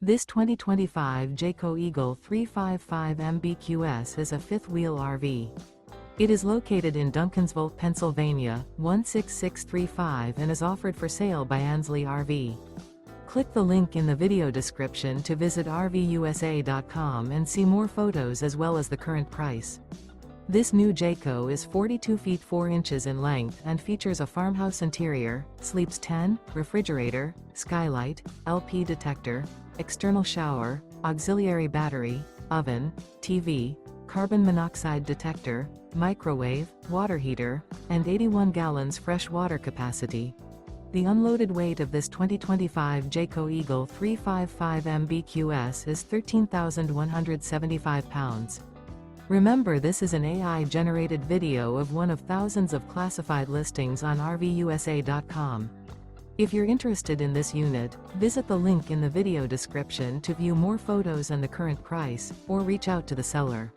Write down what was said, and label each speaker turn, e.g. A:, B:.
A: This 2025 Jayco Eagle 355 MBQS is a fifth-wheel RV. It is located in Duncansville, Pennsylvania, 16635 and is offered for sale by Ansley RV. Click the link in the video description to visit RVUSA.com and see more photos as well as the current price. This new Jayco is 42 feet 4 inches in length and features a farmhouse interior, sleeps 10, refrigerator, skylight, LP detector, external shower, auxiliary battery, oven, TV, carbon monoxide detector, microwave, water heater, and 81 gallons fresh water capacity. The unloaded weight of this 2025 Jayco Eagle 355 MBQS is 13,175 pounds. Remember, this is an AI-generated video of one of thousands of classified listings on RVUSA.com. If you're interested in this unit, visit the link in the video description to view more photos and the current price, or reach out to the seller.